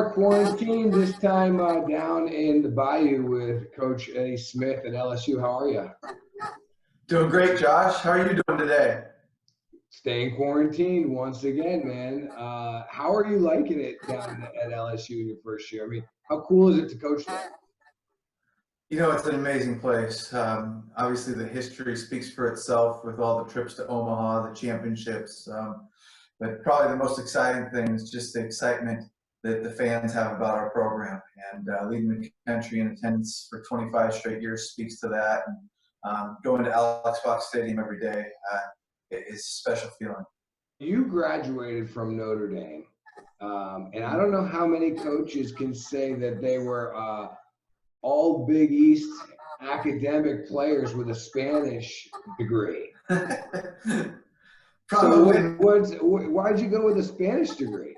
are quarantined this time down in the Bayou with Coach Eddie Smith at LSU. How are you? Doing great, Josh. How are you doing today? Staying quarantined once again, man. How are you liking it down at LSU in your first year? I mean, how cool is it to coach there? You know, it's an amazing place. Obviously, the history speaks for itself with all the trips to Omaha, the championships. But probably the most exciting thing is just the excitement that the fans have about our program. And leading the country in attendance for 25 straight years speaks to that. And going to Alex Box Stadium every day is a special feeling. You graduated from Notre Dame. And I don't know how many coaches can say that they were all Big East academic players with a Spanish degree. Probably. So why'd you go with a Spanish degree?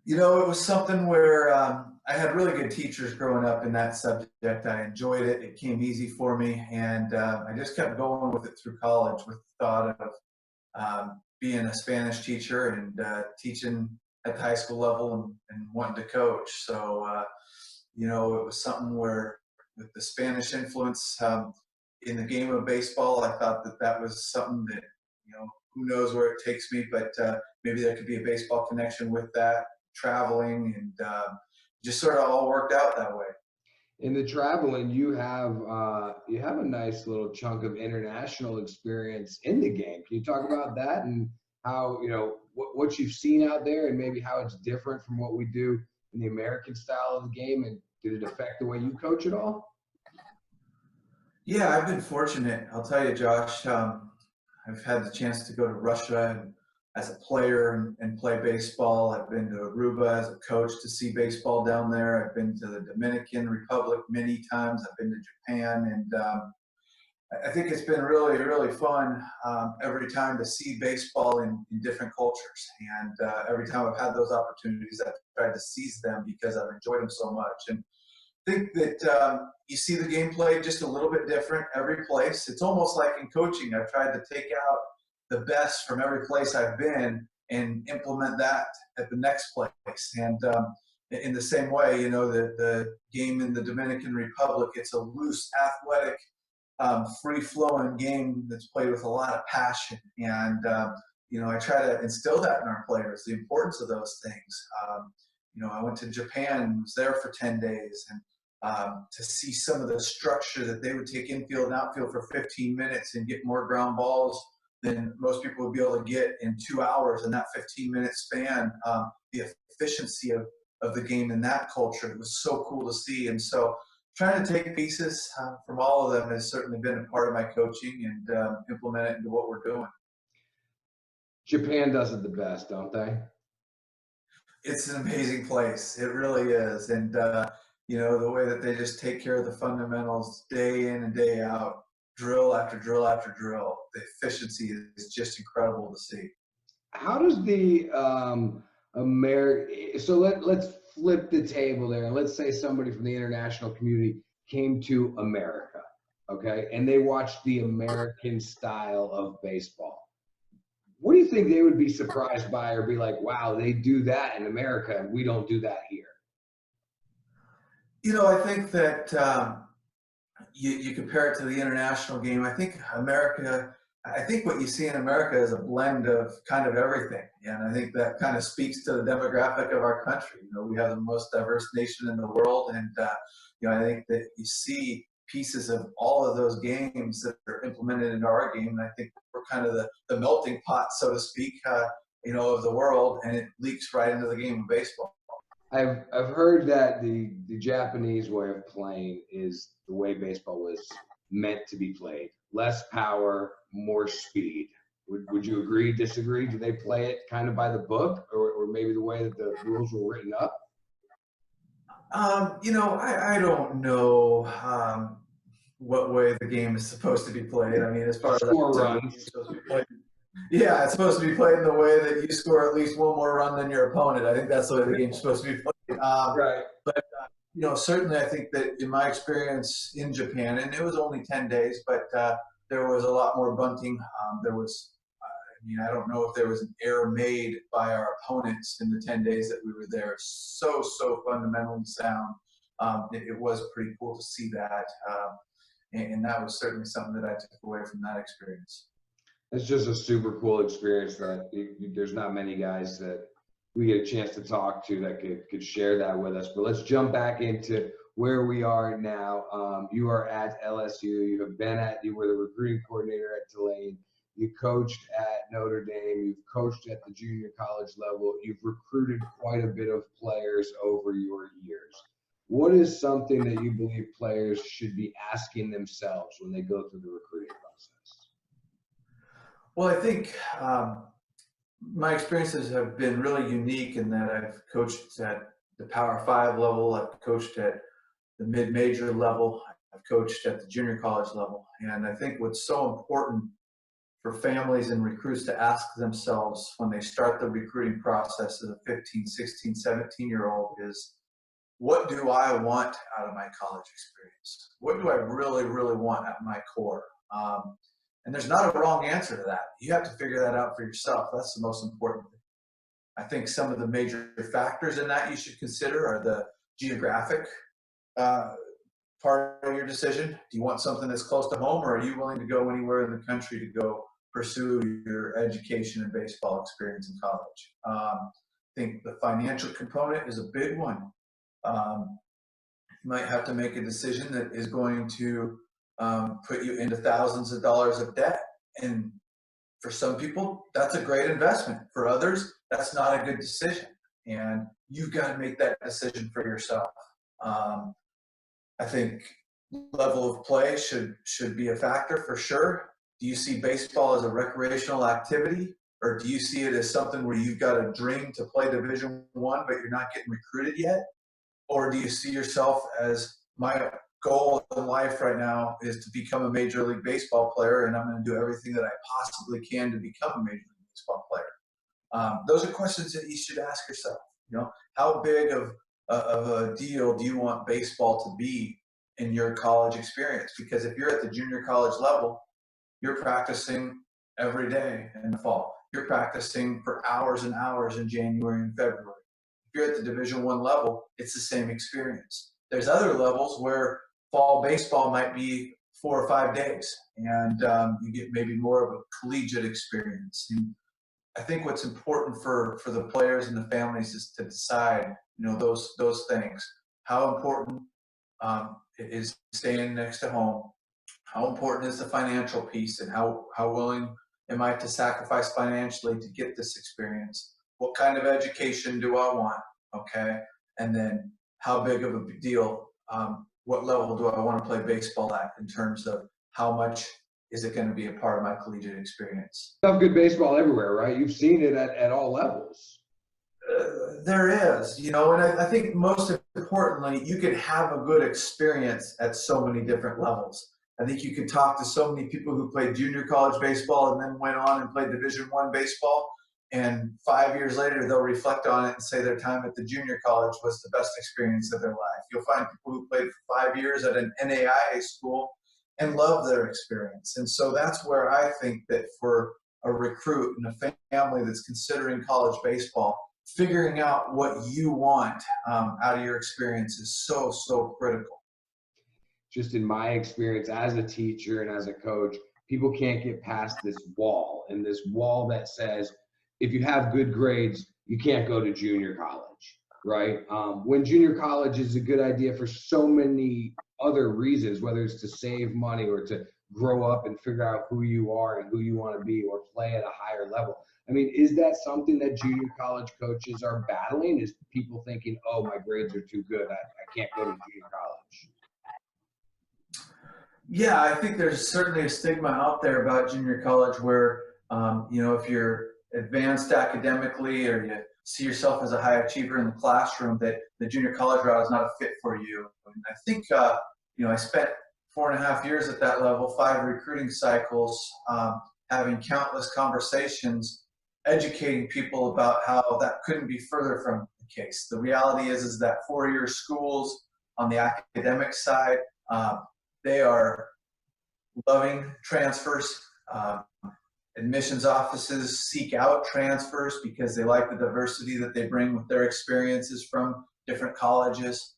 You know, it was something where I had really good teachers growing up in that subject. I enjoyed it. It came easy for me. And I just kept going with it through college with the thought of being a Spanish teacher and teaching at the high school level and wanting to coach. So, you know, it was something where with the Spanish influence in the game of baseball, I thought that that was something that, you know, who knows where it takes me, but maybe there could be a baseball connection with that, traveling, and just sort of all worked out that way. In the traveling, you have a nice little chunk of international experience in the game. Can you talk about that and how, you know, what you've seen out there and maybe how it's different from what we do in the American style of the game, and did it affect the way you coach at all? Yeah, I've been fortunate. I'll tell you, Josh. I've had the chance to go to Russia as a player and play baseball. I've been to Aruba as a coach to see baseball down there. I've been to the Dominican Republic many times. I've been to Japan, and I think it's been really, really fun every time to see baseball in different cultures. And every time I've had those opportunities, I've tried to seize them because I've enjoyed them so much. And I think that you see the game played just a little bit different every place. It's almost like in coaching, I've tried to take out the best from every place I've been and implement that at the next place. And in the same way, you know, the game in the Dominican Republic, it's a loose, athletic, free-flowing game that's played with a lot of passion. And, you know, I try to instill that in our players, the importance of those things. You know, I went to Japan and was there for 10 days. And to see some of the structure that they would take infield and outfield for 15 minutes and get more ground balls than most people would be able to get in 2 hours in that 15-minute span. The efficiency of the game in that culture, it was so cool to see. And so trying to take pieces from all of them has certainly been a part of my coaching and implement it into what we're doing. Japan does it the best, don't they? It's an amazing place. It really is. And, you know, the way that they just take care of the fundamentals day in and day out, drill after drill after drill, the efficiency is just incredible to see. How does the so let's flip the table there, and let's say somebody from the international community came to America, okay, and they watched the American style of baseball. What do you think they would be surprised by or be like, wow, they do that in America and we don't do that here? You know, I think that you compare it to the international game. I think what you see in America is a blend of kind of everything. And I think that kind of speaks to the demographic of our country. You know, we have the most diverse nation in the world. And, you know, I think that you see pieces of all of those games that are implemented into our game. And I think we're kind of the melting pot, so to speak, you know, of the world, and it leaks right into the game of baseball. I've heard that the Japanese way of playing is the way baseball was meant to be played. Less power, more speed. Would you agree, disagree? Do they play it kind of by the book, or maybe the way that the rules were written up? You know, I don't know what way the game is supposed to be played. I mean, as far as score runs. It's supposed to be played. Yeah, it's supposed to be played in the way that you score at least one more run than your opponent. I think that's the way the game's supposed to be played. Right. But, you know, certainly I think that in my experience in Japan, and it was only 10 days, but there was a lot more bunting. There was I mean, I don't know if there was an error made by our opponents in the 10 days that we were there. So fundamentally sound. It was pretty cool to see that. And that was certainly something that I took away from that experience. It's just a super cool experience that there's not many guys that we get a chance to talk to that could share that with us. But let's jump back into where we are now. You are at LSU. You were the recruiting coordinator at Tulane. You coached at Notre Dame. You've coached at the junior college level. You've recruited quite a bit of players over your years. What is something that you believe players should be asking themselves when they go through the recruiting process? Well, I think my experiences have been really unique in that I've coached at the Power 5 level, I've coached at the mid-major level, I've coached at the junior college level. And I think what's so important for families and recruits to ask themselves when they start the recruiting process as a 15, 16, 17-year-old is, what do I want out of my college experience? What do I really, really want at my core? And there's not a wrong answer to that. You have to figure that out for yourself. That's the most important thing. I think some of the major factors in that you should consider are the geographic part of your decision. Do you want something that's close to home, or are you willing to go anywhere in the country to go pursue your education and baseball experience in college? I think the financial component is a big one. You might have to make a decision that is going to put you into thousands of dollars of debt. And for some people, that's a great investment. For others, that's not a good decision. And you've got to make that decision for yourself. I think level of play should be a factor for sure. Do you see baseball as a recreational activity, or do you see it as something where you've got a dream to play Division I, but you're not getting recruited yet? Or do you see yourself as, my goal in life right now is to become a Major League Baseball player, and I'm going to do everything that I possibly can to become a Major League Baseball player? Those are questions that you should ask yourself. You know, how big of a deal do you want baseball to be in your college experience? Because if you're at the junior college level, you're practicing every day in the fall. You're practicing for hours and hours in January and February. If you're at the Division I level, it's the same experience. There's other levels where fall baseball might be 4 or 5 days, and you get maybe more of a collegiate experience. And I think what's important for the players and the families is to decide, you know, those things. How important is staying next to home? How important is the financial piece, and how willing am I to sacrifice financially to get this experience? What kind of education do I want? Okay, and then how big of a deal? What level do I want to play baseball at in terms of how much is it going to be a part of my collegiate experience? You have good baseball everywhere, right? You've seen it at all levels. There is, you know, and I think most importantly, you can have a good experience at so many different levels. I think you can talk to so many people who played junior college baseball and then went on and played Division I baseball, and 5 years later they'll reflect on it and say their time at the junior college was the best experience of their life. You'll find people who played for 5 years at an NAIA school and love their experience. And so that's where I think that for a recruit and a family that's considering college baseball, figuring out what you want out of your experience is so critical. Just in my experience as a teacher and as a coach, people can't get past this wall, and this wall that says, if you have good grades, you can't go to junior college, right? When junior college is a good idea for so many other reasons, whether it's to save money or to grow up and figure out who you are and who you want to be, or play at a higher level. I mean, is that something that junior college coaches are battling? Is people thinking, oh, my grades are too good, I can't go to junior college? Yeah, I think there's certainly a stigma out there about junior college where, you know, if you're advanced academically or you see yourself as a high achiever in the classroom, that the junior college route is not a fit for you. And I think, you know, I spent 4.5 years at that level, 5 recruiting cycles, having countless conversations, educating people about how that couldn't be further from the case. The reality is that 4-year schools on the academic side, they are loving transfers. Admissions offices seek out transfers because they like the diversity that they bring with their experiences from different colleges.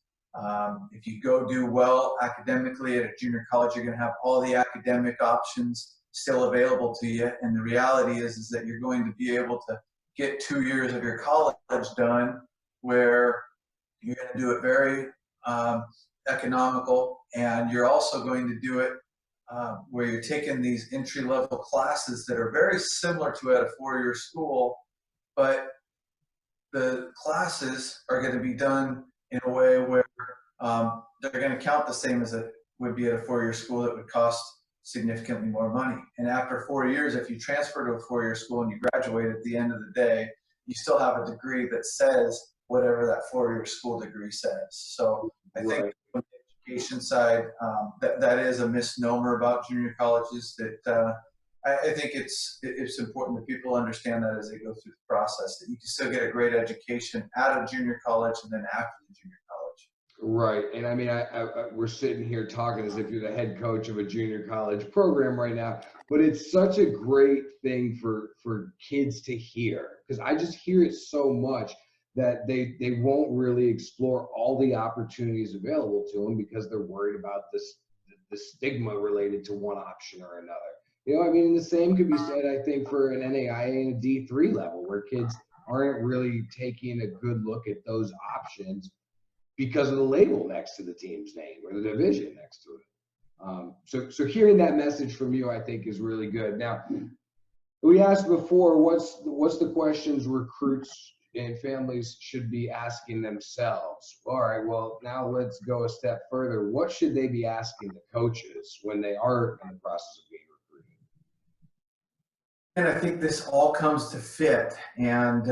If you go do well academically at a junior college, you're going to have all the academic options still available to you. And the reality is that you're going to be able to get 2 years of your college done where you're going to do it very economical, and you're also going to do it where you're taking these entry-level classes that are very similar to at a four-year school, but the classes are going to be done in a way where they're going to count the same as it would be at a four-year school that would cost significantly more money. And after 4 years, if you transfer to a four-year school and you graduate at the end of the day, you still have a degree that says whatever that four-year school degree says. So I think on the education side, that is a misnomer about junior colleges that I think it's important that people understand that as they go through the process, that you can still get a great education at a junior college and then after the junior college. Right. And I mean, we're sitting here talking as if you're the head coach of a junior college program right now, but it's such a great thing for kids to hear, because I just hear it so much that they won't really explore all the opportunities available to them because they're worried about the stigma related to one option or another. You know, I mean, the same could be said, I think, for an NAIA and a D3 level, where kids aren't really taking a good look at those options because of the label next to the team's name or the division next to it. So hearing that message from you, I think, is really good. Now, we asked before, what's the questions recruits and families should be asking themselves? All right, well, now let's go a step further. What should they be asking the coaches when they are in the process of being recruited? And I think this all comes to fit. And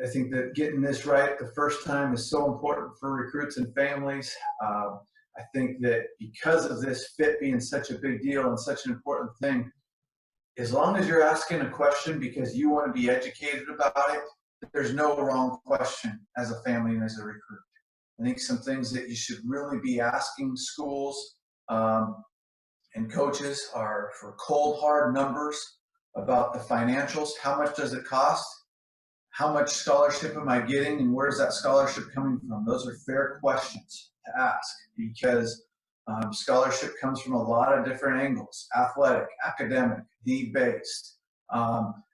I think that getting this right the first time is so important for recruits and families. I think that because of this fit being such a big deal and such an important thing, as long as you're asking a question because you want to be educated about it, there's no wrong question as a family and as a recruit. I think some things that you should really be asking schools and coaches are for cold, hard numbers about the financials. How much does it cost? How much scholarship am I getting, and where's that scholarship coming from? Those are fair questions to ask, because scholarship comes from a lot of different angles: athletic, academic, need-based,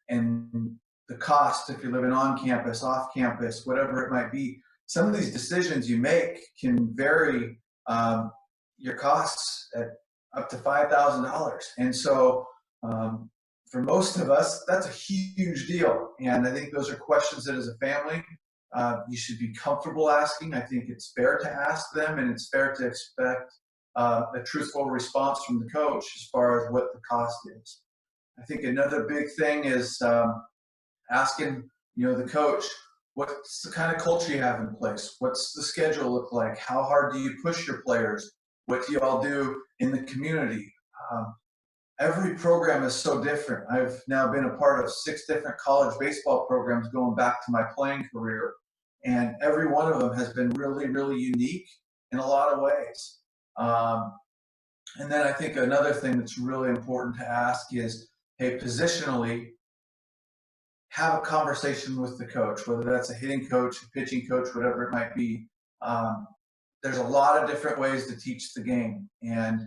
and the cost if you're living on campus, off campus, whatever it might be. Some of these decisions you make can vary your costs at up to $5,000. And so for most of us, that's a huge deal. And I think those are questions that as a family, you should be comfortable asking. I think it's fair to ask them, and it's fair to expect a truthful response from the coach as far as what the cost is. I think another big thing is asking, the coach, what's the kind of culture you have in place? What's the schedule look like? How hard do you push your players? What do you all do in the community? Every program is so different. I've now been a part of 6 different college baseball programs going back to my playing career, and every one of them has been really, really unique in a lot of ways. And then I think another thing that's really important to ask is, hey, positionally, have a conversation with the coach, whether that's a hitting coach, a pitching coach, whatever it might be. There's a lot of different ways to teach the game, and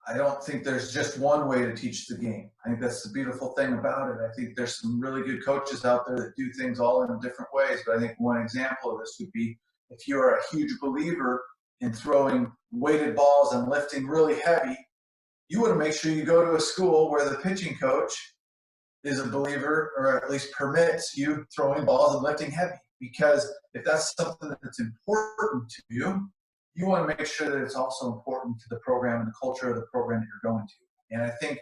I don't think there's just one way to teach the game. I think that's the beautiful thing about it. I think there's some really good coaches out there that do things all in different ways, but I think one example of this would be if you are a huge believer in throwing weighted balls and lifting really heavy, you want to make sure you go to a school where the pitching coach is a believer, or at least permits you throwing balls and lifting heavy. Because if that's something that's important to you, you want to make sure that it's also important to the program and the culture of the program that you're going to. And I think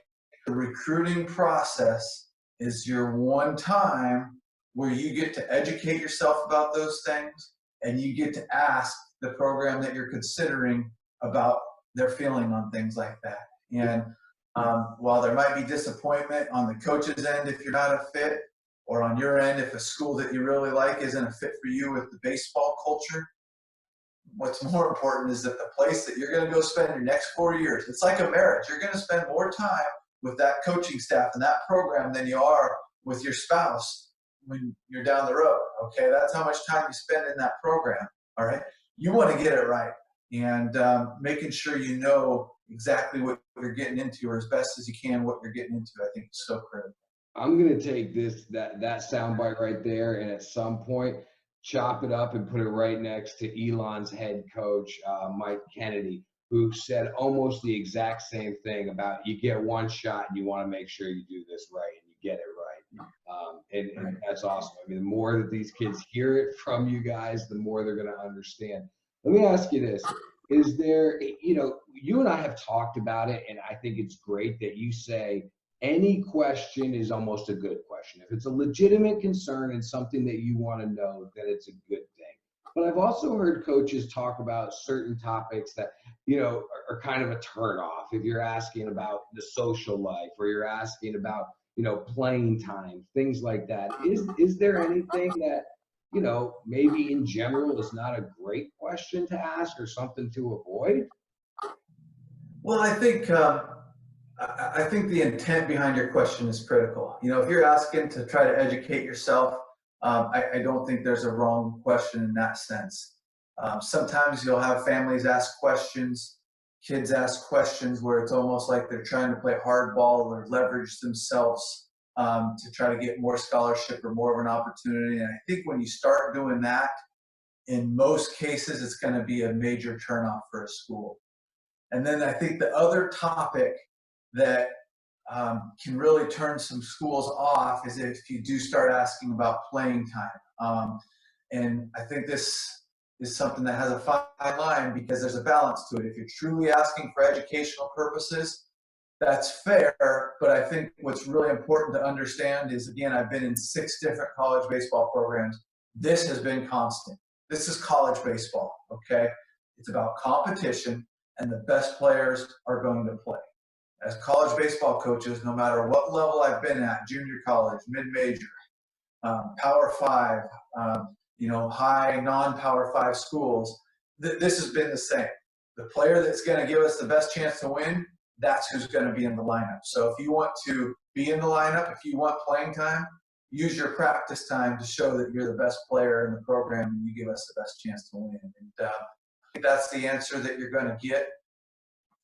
the recruiting process is your one time where you get to educate yourself about those things, and you get to ask the program that you're considering about their feeling on things like that. And while there might be disappointment on the coach's end if you're not a fit, or on your end if a school that you really like isn't a fit for you with the baseball culture, what's more important is that the place that you're going to go spend your next 4 years, it's like a marriage. You're going to spend more time with that coaching staff and that program than you are with your spouse when you're down the road. Okay, that's how much time you spend in that program. All right, you want to get it right, and making sure you know exactly what you're getting into, or as best as you can what you're getting into, I think is so critical. I'm gonna take that soundbite right there, and at some point chop it up and put it right next to Elon's head coach, Mike Kennedy, who said almost the exact same thing about you get one shot and you want to make sure you do this right and you get it right. And that's awesome. I mean, the more that these kids hear it from you guys, the more they're going to understand. Let me ask you this. Is there, you and I have talked about it, and I think it's great that you say any question is almost a good question. If it's a legitimate concern and something that you want to know, then it's a good thing. But I've also heard coaches talk about certain topics that, are kind of a turnoff. If you're asking about the social life, or you're asking about, playing time, things like that. Is there anything that, maybe in general is not a great question to ask or something to avoid? Well, I think the intent behind your question is critical. If you're asking to try to educate yourself, I don't think there's a wrong question in that sense. Sometimes you'll have families ask questions, kids ask questions where it's almost like they're trying to play hardball or leverage themselves to try to get more scholarship or more of an opportunity. And I think when you start doing that, in most cases, it's going to be a major turnoff for a school. And then I think the other topic that can really turn some schools off is if you do start asking about playing time. And I think this is something that has a fine line because there's a balance to it. If you're truly asking for educational purposes, that's fair. But I think what's really important to understand is, again, I've been in 6 different college baseball programs. This has been constant. This is college baseball, okay? It's about competition, and the best players are going to play. As college baseball coaches, no matter what level I've been at, junior college, mid-major, Power 5, high non-Power 5 schools, this has been the same. The player that's going to give us the best chance to win, that's who's going to be in the lineup. So if you want to be in the lineup, if you want playing time, use your practice time to show that you're the best player in the program and you give us the best chance to win. And I think that's the answer that you're going to get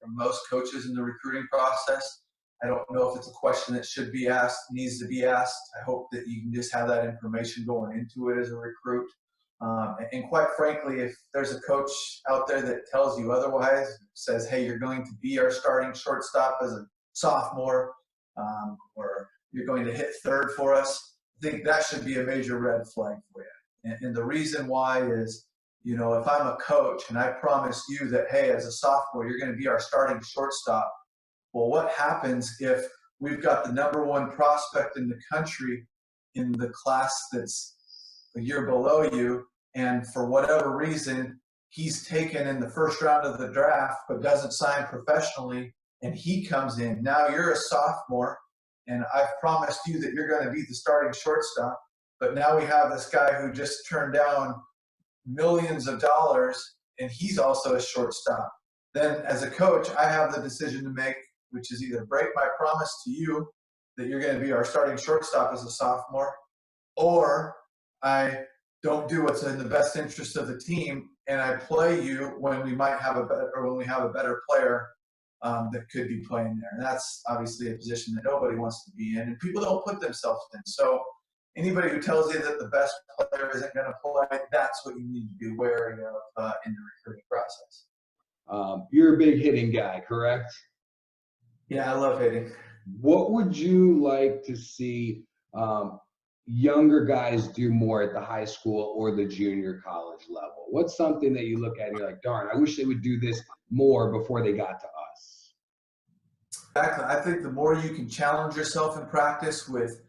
from most coaches in the recruiting process. I don't know if it's a question that should be asked, needs to be asked. I hope that you can just have that information going into it as a recruit. And quite frankly, if there's a coach out there that tells you otherwise, says, hey, you're going to be our starting shortstop as a sophomore, or you're going to hit third for us, I think that should be a major red flag for you. And the reason why is, if I'm a coach and I promise you that, hey, as a sophomore, you're going to be our starting shortstop, well, what happens if we've got the #1 prospect in the country in the class that's a year below you, and for whatever reason, he's taken in the first round of the draft but doesn't sign professionally, and he comes in. Now you're a sophomore, and I've promised you that you're going to be the starting shortstop, but now we have this guy who just turned down millions of dollars, and he's also a shortstop. Then as a coach, I have the decision to make, which is either break my promise to you that you're going to be our starting shortstop as a sophomore, or I don't do what's in the best interest of the team and I play you when we might have a better, or when we have a better player that could be playing there. And that's obviously a position that nobody wants to be in, and people don't put themselves in. So anybody who tells you that the best player isn't going to play, that's what you need to be wary of in the recruiting process. You're a big hitting guy, correct? Yeah, I love hitting. What would you like to see younger guys do more at the high school or the junior college level? What's something that you look at and you're like, darn, I wish they would do this more before they got to us? Exactly. I think the more you can challenge yourself in practice with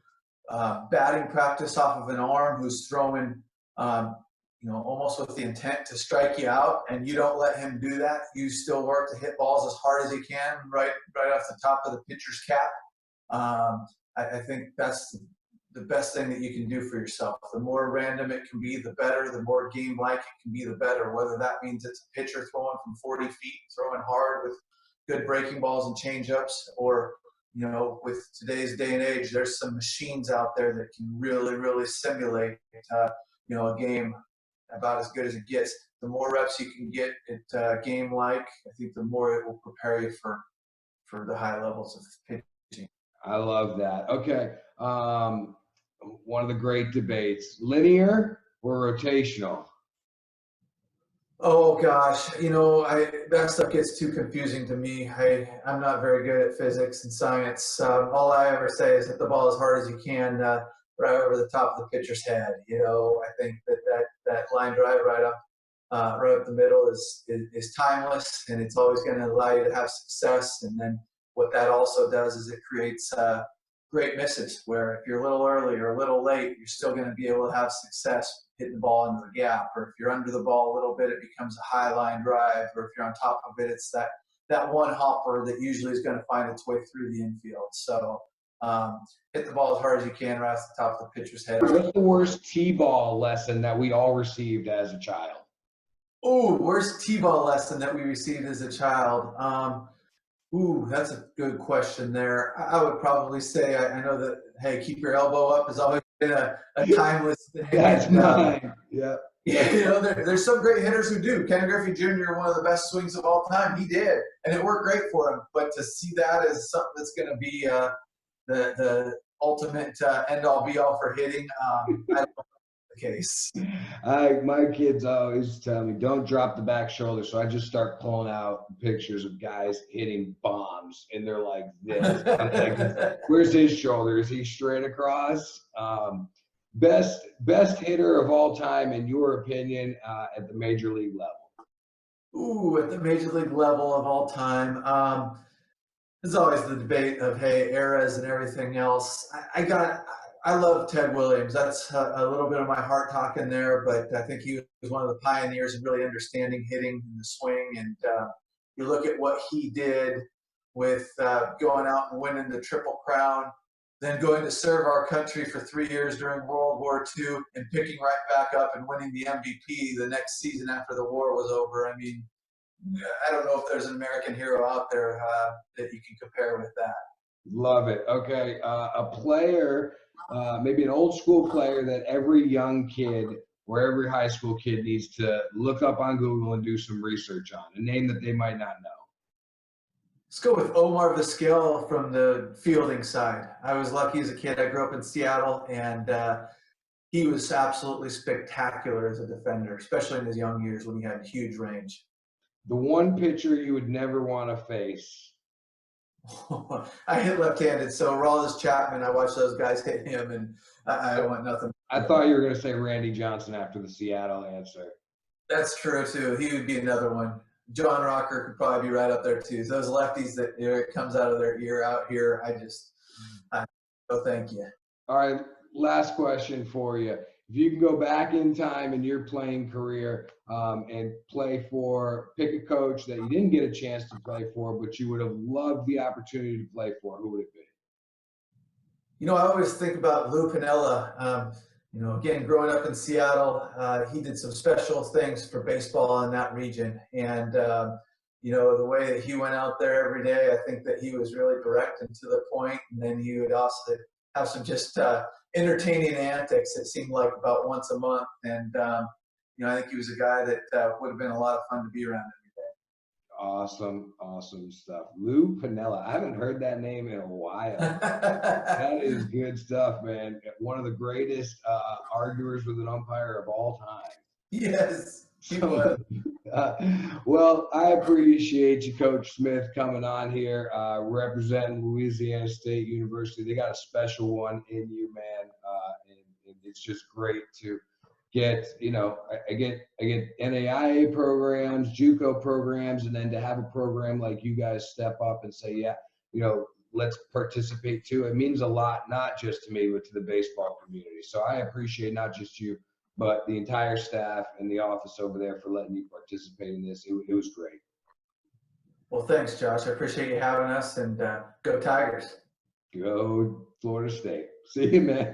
batting practice off of an arm who's throwing, almost with the intent to strike you out, and you don't let him do that. You still work to hit balls as hard as you can, right off the top of the pitcher's cap. I think that's the best thing that you can do for yourself. The more random it can be, the better. The more game-like it can be, the better. Whether that means it's a pitcher throwing from 40 feet, throwing hard with good breaking balls and change-ups, or with today's day and age, there's some machines out there that can really, really simulate, a game about as good as it gets. The more reps you can get at game-like, I think the more it will prepare you for the high levels of pitching. I love that. Okay. One of the great debates, linear or rotational? Oh gosh, that stuff gets too confusing to me. I'm not very good at physics and science. All I ever say is hit the ball as hard as you can, right over the top of the pitcher's head. I think that line drive right up the middle is timeless, and it's always going to allow you to have success. And then what that also does is it creates great misses, where if you're a little early or a little late, you're still going to be able to have success hitting the ball into the gap. Or if you're under the ball a little bit, it becomes a high line drive. Or if you're on top of it, it's that one hopper that usually is going to find its way through the infield. So hit the ball as hard as you can right off the top of the pitcher's head. What's the worst T-ball lesson that we all received as a child? Oh, worst T-ball lesson that we received as a child. That's a good question there. I would probably say, I know that, hey, keep your elbow up has always been a timeless thing. That's mine. Yeah. Yeah, there's some great hitters who do. Ken Griffey Jr., one of the best swings of all time, he did, and it worked great for him. But to see that as something that's going to be the ultimate end-all, be-all for hitting, I don't know the case. My kids always tell me, don't drop the back shoulder. So I just start pulling out pictures of guys hitting bombs, and they're like this. Like, where's his shoulder? Is he straight across? Best hitter of all time, in your opinion, at the major league level? At the major league level of all time. There's always the debate of, hey, eras and everything else. I love Ted Williams. That's a little bit of my heart talking there, but I think he was one of the pioneers in really understanding hitting and the swing. And you look at what he did with going out and winning the Triple Crown, then going to serve our country for 3 years during World War II and picking right back up and winning the MVP the next season after the war was over. I mean, I don't know if there's an American hero out there that you can compare with that. Love it. Okay. A player, maybe an old school player that every young kid or every high school kid needs to look up on Google and do some research on, a name that they might not know. Let's go with Omar Vizquel from the fielding side. I was lucky as a kid. I grew up in Seattle, and he was absolutely spectacular as a defender, especially in his young years when he had huge range. The one pitcher you would never want to face? I hit left-handed, so Aroldis Chapman, I watched those guys hit him, and I want nothing. I thought you were going to say Randy Johnson after the Seattle answer. That's true, too. He would be another one. John Rocker could probably be right up there, too. Those lefties that it comes out of their ear out here, oh, thank you. All right, last question for you. If you can go back in time in your playing career and pick a coach that you didn't get a chance to play for, but you would have loved the opportunity to play for, who would it be? I always think about Lou Piniella. Again, growing up in Seattle, he did some special things for baseball in that region. And, the way that he went out there every day, I think that he was really direct and to the point. And then he would also have some just entertaining antics, it seemed like, about once a month. And, I think he was a guy that would have been a lot of fun to be around every day. Awesome stuff. Lou Piniella. I haven't heard that name in a while. That is good stuff, man. One of the greatest arguers with an umpire of all time. Yes. Well, I appreciate you, Coach Smith, coming on here, representing Louisiana State University. They got a special one in you, man, and it's just great to get, I get NAIA programs, JUCO programs, and then to have a program like you guys step up and say, yeah, let's participate too. It means a lot, not just to me, but to the baseball community. So I appreciate not just you, but the entire staff and the office over there for letting you participate in this. It was great. Well, thanks, Josh. I appreciate you having us, and go Tigers. Go Florida State. See you, man.